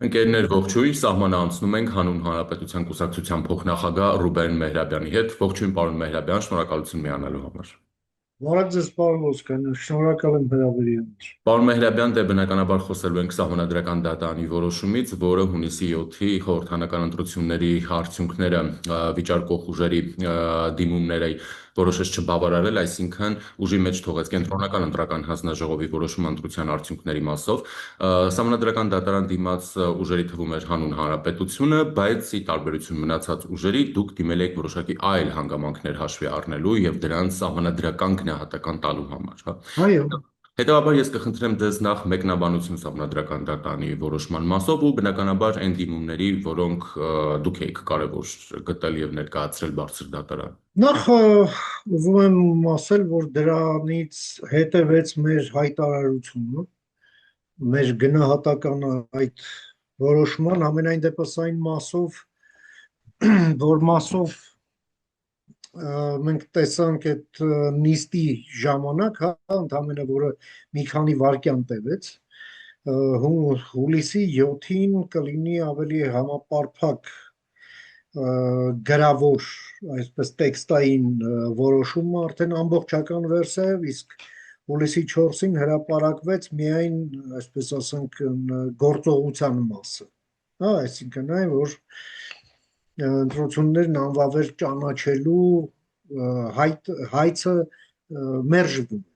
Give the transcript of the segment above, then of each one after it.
Ընկերներ ողջույն, սահմանը անցնում ենք հանուն Հանրապետության կուսակցության փոխնախագահ Ռուբեն Մեհրաբյանի հետ։ Ողջույն, պարոն Մեհրաբյան, շնորհակալություն միանալու համար։ Բարև ձեզ, պարոն Ոսկանյան, շնորհակալ եմ հրավերի համար։ Պարոն Մեհրաբյան, դե բնականաբար խոսելու ենք Սահմանադրական դատարանի որոշումից, որը հունիսի 7-ի խորհրդանական ընտրությունների արդյունքները վիճարկող ուժերի դիմումները որոշեց չբավարարել, այսինքն ուժի մեջ թողեց Կենտրոնական ընտրական հանձնաժողովի որոշումը ընտրության արդյունքների մասով։ Սահմանադրական դատարան դիմաց ուժերի թվում էր հանուն Հանրապետությունը, բայց ի տարբերություն մնացած ուժերի դուք դիմել եք որոշակի այլ հանգամանքներ հաշվի առնելու եւ դրանց սահմանադրական գնահատական տալու համար, հա։ Այո, Հետևաբար ես կխնդրեմ ձեզ նախ մեկնաբանություն Սահմանադրական դատարանի որոշման մասով ու բնականաբար այն դիմումների, որոնք դուք եք կարևոր գտել եւ ներկայացրել բարձր դատարան։ նախ ուզում եմ ասել, որ դրանից հետևեց մեր հայտարարությունը, մեր գնահատականը այդ որոշման, ամենայն դեպս այն մասով, որ մասով մենք տեսանք այդ նիստի ժամանակ, հա, ընդհանրապես որը մի քանի վայրկյան տևեց, հուլիսի 7-ին կլինի ավելի համապարփակ գրավոր, այսպես տեքստային որոշումը արդեն ամբողջական վերսիայով, իսկ հուլիսի 4-ին հրապարակվեց միայն, այսպես ասենք, գործողության մասը։ Հա, այսինքն այն, որ ընտրություններն անվավեր ճանաչելու հայցը մերժվում է։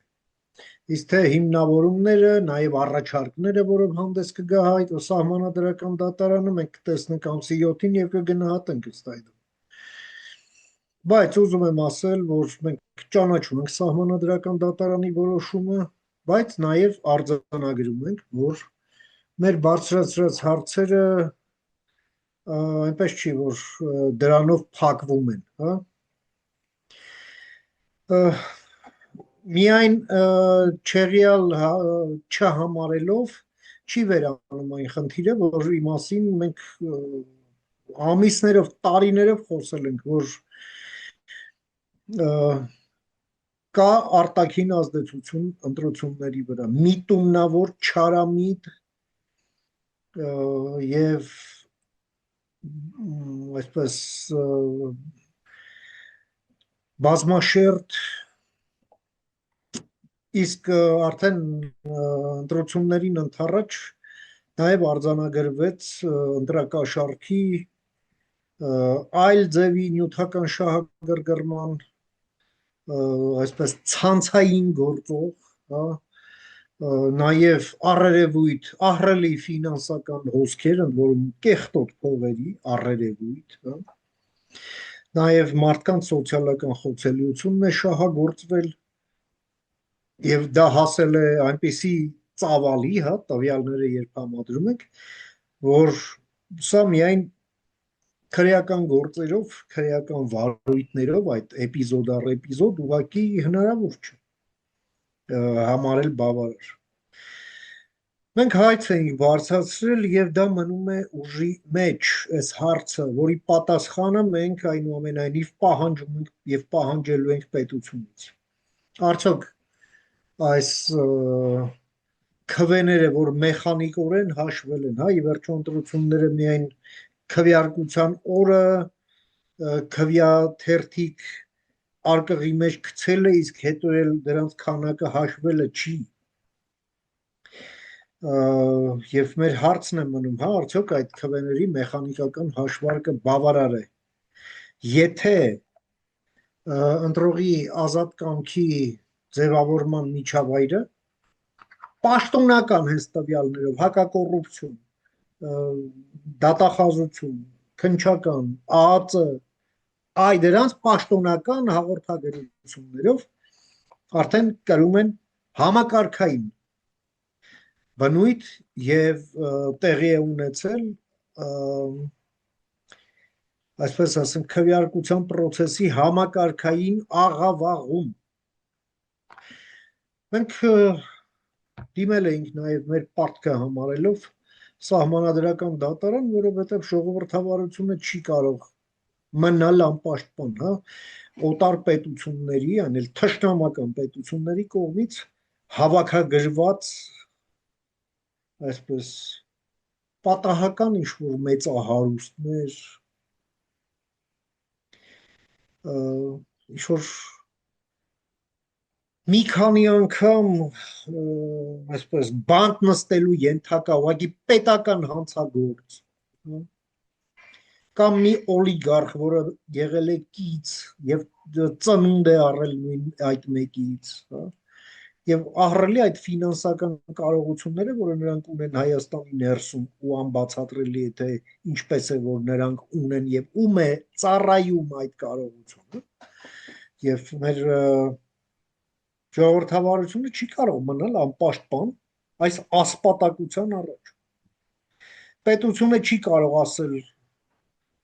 Իսկ թե հիմնավորումները, նաև առաջարկները, որով հանդես կգա սահմանադրական դատարանը, մենք կտեսնենք ամսի 7-ին եւ կգնահատենք ըստ այդմ։ Բայց ուզում եմ ասել, որ մենք ճանաչում ենք սահմանադրական դատարանի որոշումը, բայց նաև արձանագրում ենք, որ մեր բարձրացրած հարցերը այնպես չի, որ դրանով փակվում են, հա։ Միայն չեղյալ չհամարելով չի վերանում այն խնդիրը, որի մասին մենք ամիսներով, տարիներով խոսել ենք, որ կա արտաքին ազդեցություն ընտրությունների վրա, միտումնավոր, չարամիտ եւ այսպես բազմաշերտ, իսկ արդեն ընտրություններին ընդառաջ նաև արձանագրվեց ընտրակաշառքի այլ ձևի նյութական շահագրգռման, այսպես ցանցային գործող, հա, նաև առերևույթ, ահռելի ֆինանսական հոսքեր, ընդ որում կեղտոտ փողերի առերևույթ, հա, նաև մարդկանց սոցիալական խոցելիությունն է շահագործվել եւ դա հասել է այնպիսի ծավալի, հա, տվյալները երբ համադրում ենք, որ սա միայն քրեական գործերով, քրեական վարույթներով այդ էպիզոդ առ էպիզոդ ուղղակի հնարավոր չէ համարել բավարար։ Մենք հայց էինք բարձրացրել եւ դա մնում է ուժի մեջ, այս հարցը, որի պատասխանը մենք այնուամենայնիվ պահանջում ենք եւ պահանջելու ենք պետությունից։ Արդյոք այս քվեները, որ մեխանիկորեն հաշվել են, հա, ի վերջո ընտրությունները միայն քվեարկության օրը քվեաթերթիկ արկղի մեջ գցել է, իսկ հետո էլ դրանց քանակը հաշվելը չի։ Եվ մեր հարցն է մնում, հա, արդյոք այդ քվեների մեխանիկական հաշվարկը բավարար է։ Եթե ընտրողի ազատ կամքի ձևավորման միջավայրը պաշտոնական հենց տվյալներով, հակակոռուպցիոն, դատախազություն, քննչական, ԱԱԾ, դրանց պաշտոնական հաղորդագրություններով արդեն կրում են համակարգային բնույթ եւ տեղի է ունեցել, այսպես ասեմ, քվեարկության process-ի համակարգային աղավաղում։ Մենք դիմել էինք նաև մեր պարտքը համարելով սահմանադրական դատարան, որովհետև ժողովրդավարությունը չի կարող մնալ անպաշտպան, հա, օտար պետությունների, այլ թշնամական պետությունների կողմից հավաքագրված, այսպես պատահական ինչ-որ մեծահարուստներ, ինչ-որ մի քանի անգամ այսպես բանտ նստելու ենթակա ուղղակի պետական հանցագործ, կամ մի օլիգարխ, որը եղել է կից եւ ծնունդ է առել նույն այդ մեկից, եւ ահռելի այդ ֆինանսական կարողությունները, որը նրանք ունեն Հայաստանի ներսում ու անբացատրելի է թե ինչպես է որ նրանք ունեն եւ ում է ծառայում այդ կարողությունը եւ մեր ժողովրդավարությունը չի կարող մնալ անպաշտպան այս ասպատակության առաջ։ Պետությունը չի կարող ասել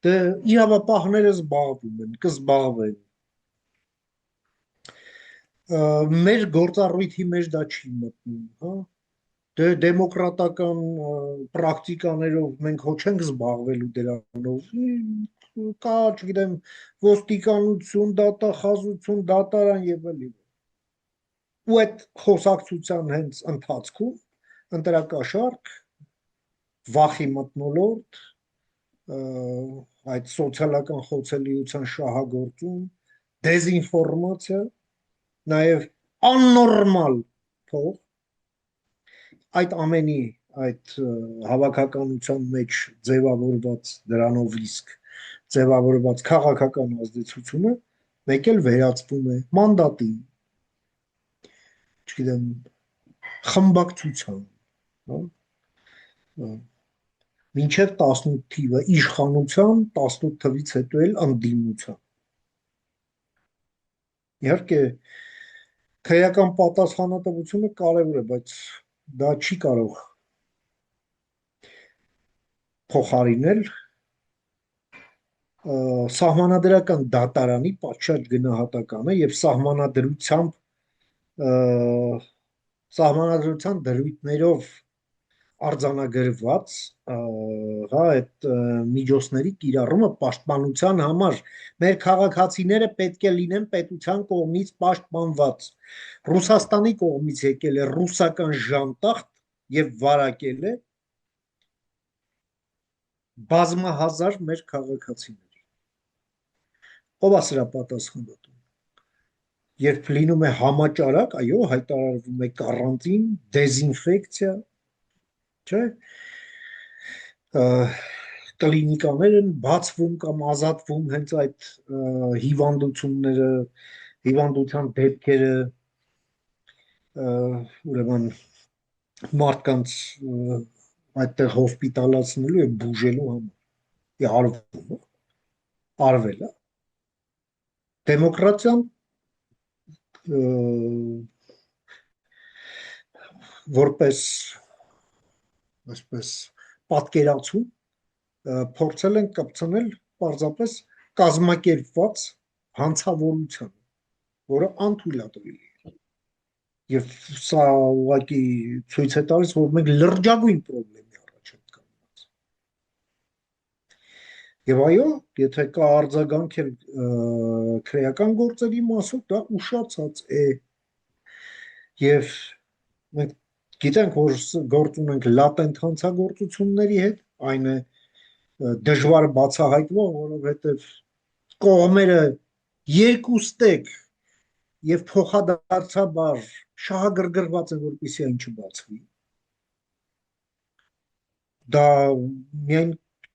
դե իրավապահները զբաղվում են, կզբաղվեն։ Մեր գործառույթի մեջ դա չի մտնում, հա։ Դե դեմոկրատական պրակտիկաներով մենք հո չենք զբաղվելու դրանով։ Կա, չգիտեմ, ոստիկանություն, դատախազություն, դատարան եւ այլն։ Ու այդ խոսակցության հենց ընթացքում ընտրակաշարք, վախի մթնոլորտ, այդ սոցիալական խոցելիության շահագործում, դեզինֆորմացիա, նաև աննորմալ փող, այդ ամենի այդ հավաքականության մեջ ձևավորված դրանով իսկ ձևավորված քաղաքական ազդեցությունը մեկ էլ վերածվում է մանդատի, չգիտեմ, խմբակցության, մինչև 18 թիվը իշխանության, 18 թվից հետո էլ ընդդիմության։ Իհարկե, քրեական պատասխանատվությունը կարևոր է, բայց դա չի կարող փոխարինել սահմանադրական դատարանի պատշաճ գնահատականը եւ սահմանադրության դրույթներով արձանագրված հա այդ միջոցների կիրառումը պաշտպանության համար մեր քաղաքացիները պետք է լինեն պետության կողմից պաշտպանված։ Ռուսաստանի կողմից եկել է ռուսական ժանտախտ եւ վարակել է բազմահազար մեր քաղաքացիների։ Ով է սրա պատասխանատու։ Երբ լինում է համաճարակ, այո, հայտարարվում է կարանտին, դեզինֆեկցիա, չէ՞, կլինիկաներ են բացվում կամ ազատվում հենց այդ հիվանդությունները, հիվանդության դեպքերը, ուրեմն մարդկանց այդտեղ հոսպիտալացնելու եւ բուժելու համար արվել է դեմոկրատիան որպես այսպես պատկերացում փորձել են կպցնել պարզապես կազմակերպված հանցավորության, որը անթույլատրելի է։ Եվ սա ուղղակի ցույց է տալիս, որ մենք լրջագույն խնդրի առաջ ենք կանգնած։ Եվ այո, եթե կա արձագանք քրեական գործերի մասով, դա ուշացած է։ Եվ մենք գիտենք, որ գործ ունենք լատենտ հանցագործությունների հետ, այն է դժվար բացահայտվող, որովհետև կողմերը երկուստեք եւ փոխադարձաբար շահագրգռված են, որպեսզի այն չբացվի։ Դա միայն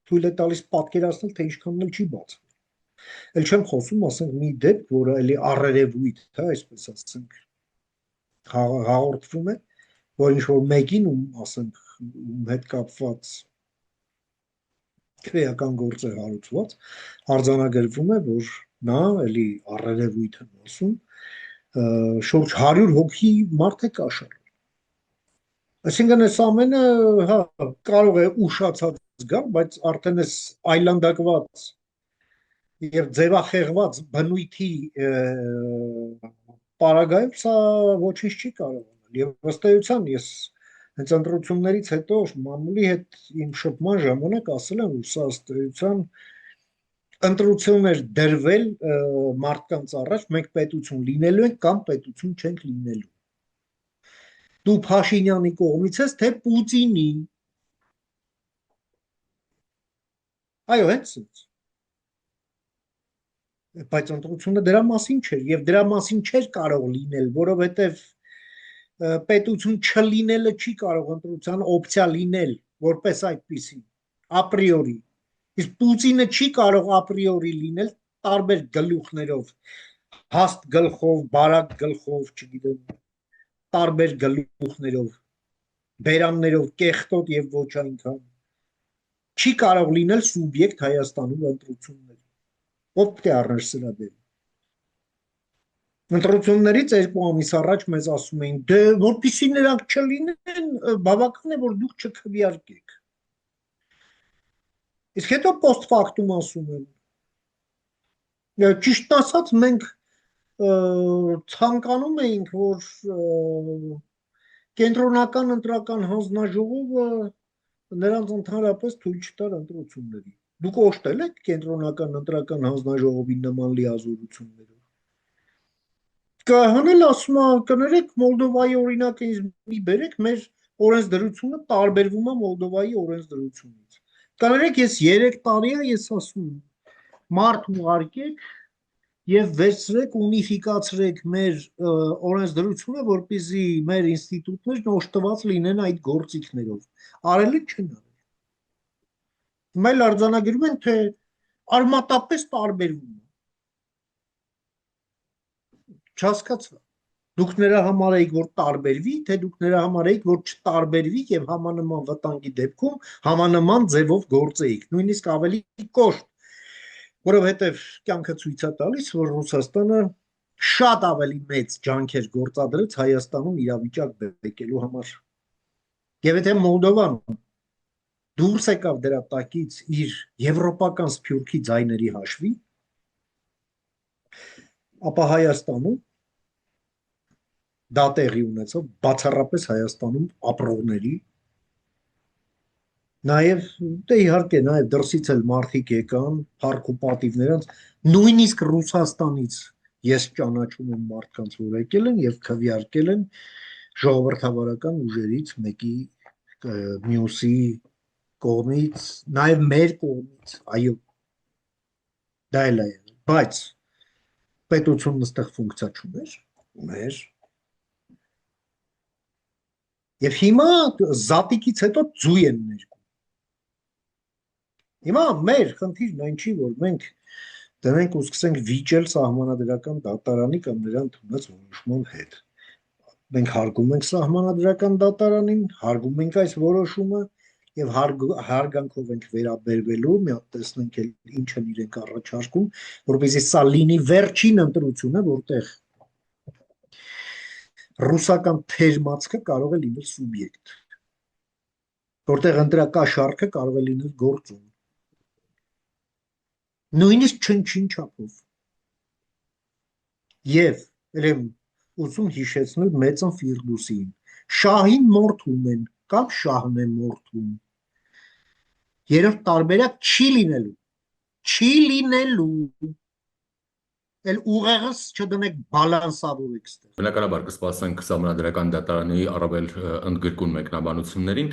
թույլ է տալիս պատկերացնել, թե ինչքանն էլ չի բացվում։ Էլ չեմ խոսում, ասենք, մի դեպք, որը էլի առերևույթ, հա, այսպես ասենք, հաղորդվում է, որ ինչ-որ մեկին, ասենք, հետ կապված քրեական գործ է հարուցված, արձանագրվում է, որ նա էլի առերևույթ են ասում, շուրջ 100 հոգի մարդ է կաշառել։ Այսինքն այս ամենը հա կարող է ուշացած գալ, բայց արդեն այս այլանդակված եւ ձևախեղված բնույթի պարագայում սա ոչինչ չի կարող անել։ Եվ ըստ էության ես հենց ընտրություններից հետո մամուլի հետ իմ շփման ժամանակ ասել եմ, որ սա ըստ էության ընտրություններ դրվել մարդկանց առաջ, մենք պետություն լինելու ենք կամ պետություն չենք լինելու։ Դու Փաշինյանի կողմից ես, թե Պուտինի։ Այո, հենց ինձ։ Բայց ընտրությունը դրա մասին չէր եւ դրա մասին չէր կարող լինել, որովհետեւ պետություն չլինելը չի կարող ընտրության օպցիա լինել որպես այդպիսի ապրիորի։ Իսկ Պուտինը չի կարող ապրիորի լինել տարբեր գլուխներով, հաստ գլխով, բարակ գլխով, չգիտեմ, տարբեր գլուխներով, բերաններով, կեղտոտ եւ ոչ այնքան։ Չի կարող լինել սուբյեկտ Հայաստանում ընտրություններ։ Ով պետք է առներ սրա դերը։ Ընտրություններից 2 ամիս առաջ մեզ ասում էին, դե որպեսզի նրանք չլինեն, բավական է որ դուք չքվեարկեք։ Իսկ հետո post factum ասում են։ Ճիշտն ասած մենք ցանկանում էինք, որ կենտրոնական ընտրական հանձնաժողովը նրանց ընդհանրապես թույլ չտար ընտրությունների։ Դուք օժտել եք կենտրոնական ընտրական հանձնաժողովի նման լիազորություններով։ ԿՀՀ-ն էլ ասում է, կներեք Մոլդովայի օրինակը ինձ մի բերեք, մեր օրենսդրությունը տարբերվում է Մոլդովայի օրենսդրությունից։ Կներեք, ես 3 տարի է ես ասում եմ, մարդ ուղարկեք եւ վերցրեք ունիֆիկացրեք մեր օրենսդրությունը, որպեսզի մեր ինստիտուտներն օժտված լինեն այդ գործիքներով։ Արել են չեն արել։ Մեզ արձանագրում են, թե արմատապես տարբերվում է։ Չհասկացա։ Դուք նրա համար եք, որ տարբերվի, թե դուք նրա համար եք, որ չտարբերվի եւ համանման վտանգի դեպքում համանման ձևով գործեիք, նույնիսկ ավելի կոշտ, որովհետեւ կյանքը ցույց է տալիս, որ Ռուսաստանը շատ ավելի մեծ ջանքեր գործադրեց Հայաստանում իրավիճակ բերելու համար։ Եվ եթե Մոլդովան դուրս եկավ դրա տակից իր եվրոպական սփյուռքի ձայների հաշվի, ապա Հայաստանում դա տեղի ունեցավ բացառապես Հայաստանում ապրողների, նաև դե իհարկե նաև դրսից էլ մարդիկ եկան, փառք ու պատիվ նրանց, նույնիսկ Ռուսաստանից ես ճանաչում եմ մարդկանց, որ եկել են եւ քվեարկել են ժողովրդավարական ուժերից մեկի մյուսի կողմից, նաև մեր կողմից, այո, դա էլ է, բայց պետությունն այստեղ ֆունկցիա չուներ, ուներ։ Եվ հիմա զատիկից հետո ձու են ներկում։ Հիմա մեր խնդիրն այն չի, որ մենք դնենք ու սկսենք վիճել սահմանադրական դատարանի կամ նրա ընդունած որոշման հետ։ Մենք հարգում ենք սահմանադրական դատարանին, հարգում ենք այս որոշումը եւ հարգանքով ենք վերաբերվելու, մի հատ տեսնենք ինչ են իրենք առաջարկում, որպեսզի սա լինի վերջին ընտրությունը, որտեղ ռուսական թերմացքը կարող է լինել սուբյեկտ, որտեղ ընտրակաշառքը կարող է լինել գործուն, նույնիսկ չնչին չափով։ Եվ ելեմ ուզում հիշեցնել մեծն Ֆիրդուսին, շահին մորթում են կամ շահն է մորթում։ Երրորդ տարբերակ չի լինելու, էլ ուղեղս չդնեք բալանսավորեք ստեղ։ Բնականաբար կսպասենք սահմանադրական դատարանի առավել ընդգրկուն մեկնաբանություններին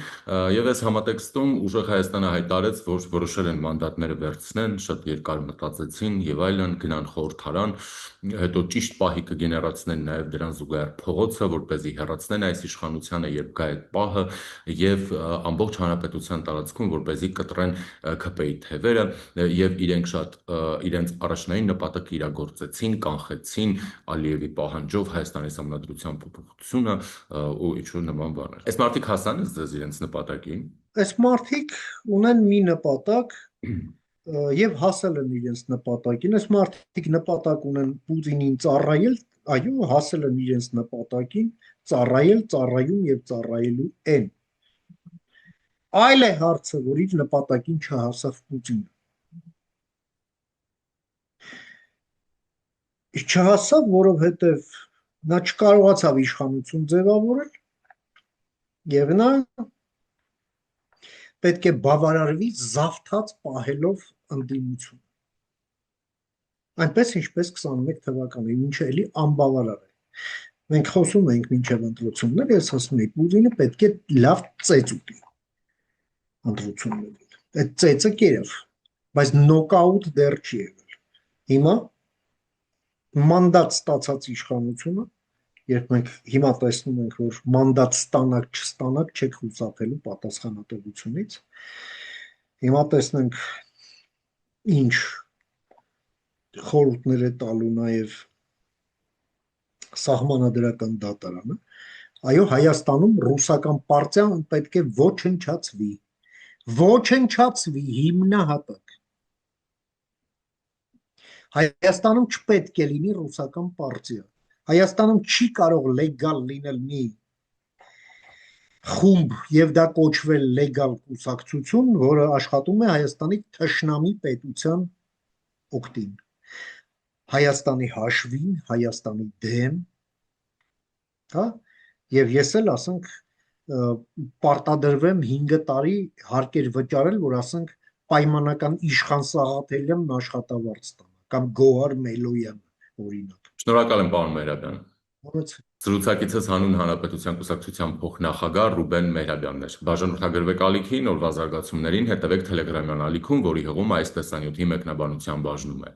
եւ այս համատեքստում ուժեղ Հայաստանը հայտարարեց, որ որոշել են մանդատները վերցնեն, շատ երկար մտածեցին եւ այլն, գնան խորհրդարան, հետո ճիշտ պահի կգեներացնեն նաեւ դրան զուգահեռ փողոցը, որպեսզի հեռացնեն այս իշխանությանը, երբ գա այդ պահը եւ ամբողջ հանրապետության տարածքում, որպեսզի կտրեն ՔՊ-ի թևերը եւ իրենք շատ իրենց առաջնային նպատակը իրագործեցին, կանխեցին Ալիևի պահանջով Հայաստանի Սահմանադրության փոփոխությունը ու ինչ-որ նման բաներ։ Այս մարդիկ հասան ձեզ իրենց նպատակին։ Այս մարդիկ ունեն մի նպատակ եւ հասել են իրենց նպատակին։ Այս մարդիկ նպատակ ունեն Պուտինին ծառայել, այո, հասել են իրենց նպատակին, ծառայել, ծառայում եւ ծառայելու են։ Այլ է հարցը, որ իր նպատակին չհասավ Պուտինը։ Չհասավ, որովհետև նա չկարողացավ իշխանություն ձևավորել եւ նա պետք է բավարարվի զավթած պահելով ընդդիմություն։ Այնպես ինչպես 21 թվականին, ինչը էլի անբավարար է։ Մենք խոսում ենք մինչև ընտրություններ, ես ասում եմ, Պուտինը պետք է լավ ծեծ ուտի ընտրություններին։ Այդ ծեծը կերավ։ բայց նոկաուտ դեռ չի եղել։ Հիմա մանդատ ստացած իշխանությունը, երբ մենք հիմա տեսնում ենք, որ մանդատ ստանաք, չստանաք, չեք խուսափելու պատասխանատվությունից, հիմա տեսնենք ինչ խորհուրդներ է տալու նաև սահմանադրական դատարանը, այո, Հայաստանում ռուսական պարտիան պետք է ոչնչացվի հիմնահատակ։ Հայաստանում չպետք է լինի ռուսական պարտիա։ Հայաստանում չի կարող լեգալ լինել մի խումբ եւ դա կոչվել լեգալ կուսակցություն, որը աշխատում է Հայաստանի թշնամի պետության օգտին, Հայաստանի հաշվին, Հայաստանի դեմ, հա, եւ ես էլ ասենք պարտադրվեմ 5 տարի հարկեր վճարել, որ ասենք պայմանական իշխան Սաղաթելյանն աշխատավարձ ստանա, կամ Գոհար Մելոյանը, օրինակ։ Շնորհակալ եմ, պարոն Մեհրաբյան։ Որից Զրուցակիցս Հանուն Հանրապետության կուսակցության փոխնախագահ Ռուբեն Մեհրաբյանն էր։ Բաժանորդագրվեք ալիքին, օրվա զարգացումներին հետևեք Telegram-յան ալիքում, որի հղում այս տեսանյութի մեկնաբանության բաժնում է։